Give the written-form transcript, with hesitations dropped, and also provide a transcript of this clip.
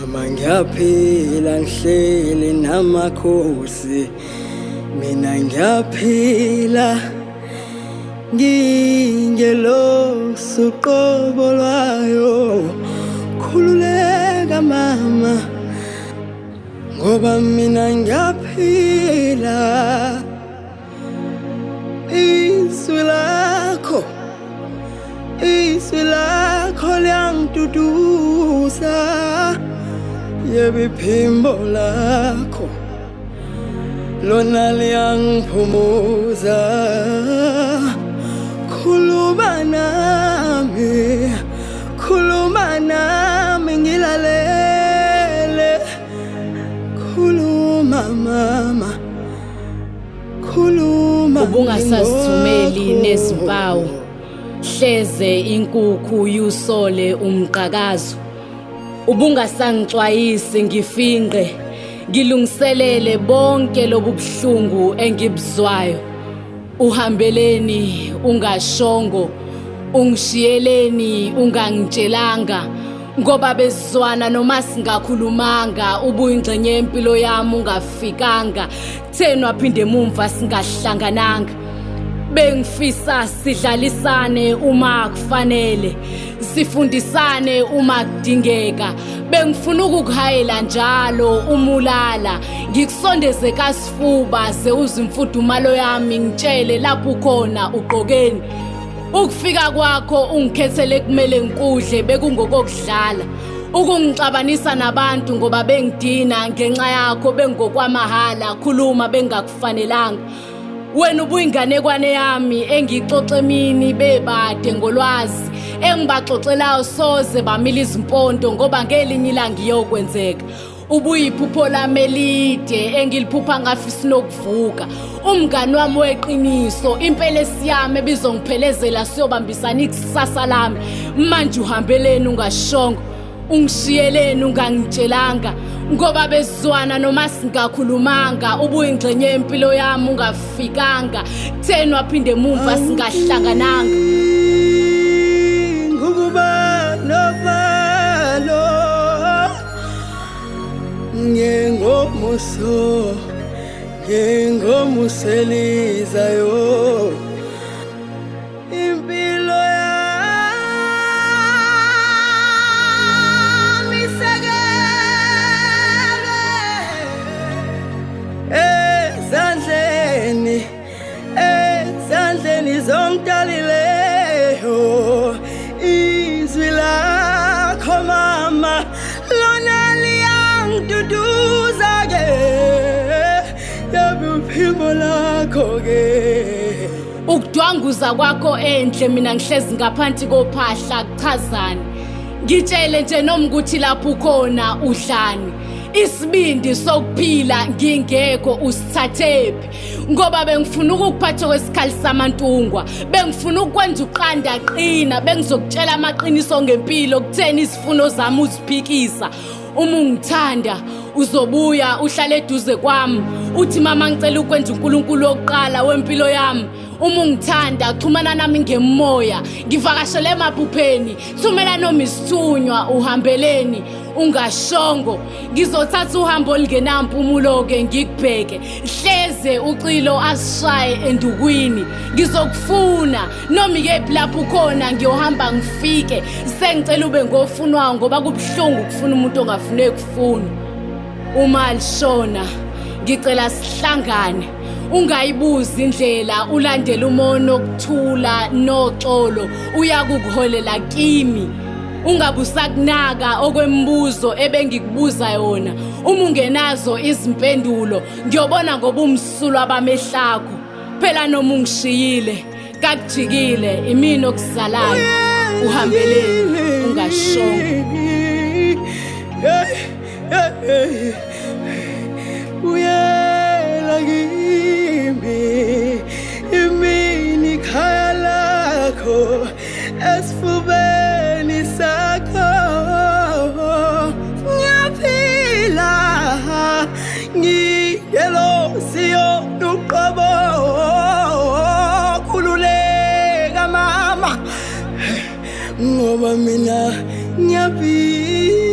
noma ngiyaphila ngihleli namakhosi mina ngiyaphila ngingelosi uqobo lwayo khululeka mama ngoba mina ngiyaphila izwi lakho liyangiduduza yebo iphimbo lakho lona liyangiphumuza khuluma nami ngilalele khuluma mama khuluma ubungasazithumeli nezimpawu hleze inkukhu yusole umqhakazo ubungasangixwayisi ngifinqe ngilungiselele bonke lobubuhlungu engibuzwayo uhambeleni ungashongo ungishiyeleni ungangitshelanga ngoba bezizwana noma singakhulumanga ubuyingxenye yempilo yami ungafikanga thena waphinde emumva singahlangananga bengifisa sidlalisane uma kufanele sifundisane uma kudingeka bengifuna ukukuhayela njalo umulala ngikusondeze kasifuba ze uzimfudumalo yami ngitshele lapho khona uqokeni ukufika kwakho ungikhethele kumele ngikudle bekungokokudlala ukungixabanisa nabantu ngoba bengidina ngenxa yakho bengokwamahala khuluma bengakufanelanga wena ubuyinganekwane yami engixoxe emini bebade ngolwazi engibaxoxelayo soze bamila izimpondo ngoba ngelinye ilanga iyokwenzeka ubuyiphupho lami elide engiliphupha ngafisa nokuvuka umngani wami weqiniso impela esiyami ebizongiphelezela siyobambisana ikusasa lami manje uhambeleni ungashongo ungishiyeleni ungangitshelanga ngoba bezizwana noma singakhulumanga ubuyingxenye yempilo yami ungafikanga thena waphinde emumva singahlangananga ngokuba novalo ngengomuselizayo impilo yami sekele ezandleni zongidalileyo izwi lakho mama lona liyangiduduza ke yebo iphimbo lakho ke ukudwanguza kwakho enhle mina ngihlezi ngaphansi kophahla kuchazana ngitshele nje noma ukuthi lapho khona udlani isibindi sokuphila ngingekho usithathephi ngoba bengifuna ukukuphatha kwesikhali samantungwa bengifuna ukwenza uqanda qina bengizokutshela amaqiniso ngempilo kutheni izifuno zami uziphikisa uma ungithanda uzobuya uhlale eduze kwami uthi mama ngicela ukwenza uNkulunkulu oqala wempilo yami uma ungithanda xhumana nami ngemoya ngivakashele emaphupheni thumela noma isithunywa uhambeleni ungashongo ngizothatha uhambo olungenampumulo ke ngikubheke hleze ucilo asishaye endukwini ngizokufuna noma ikephi lapho khona ngiyohamba ngifike sengicela ube ngofunwa ngoba kubhlungu ukufuna umuntu ongafune ukufuna uma lishona ngicela sihlangane ungayibuza indlela ulandela umono okuthula noxolo uyakukuholela kimi ungabusakunaka okwembuzo ebengikubuza yona uma ungenazo izimpendulo ngiyobona ngoba umsulo abamehlakho phela noma ungishiyile kakujikile imini okusalayo uhambeleni ungashongo uyela kimi imini khaya lakho esifubeni sakho ngiyaphila ngiyelosi yonuqobo khululeka mama ngoba mina ngiyaphila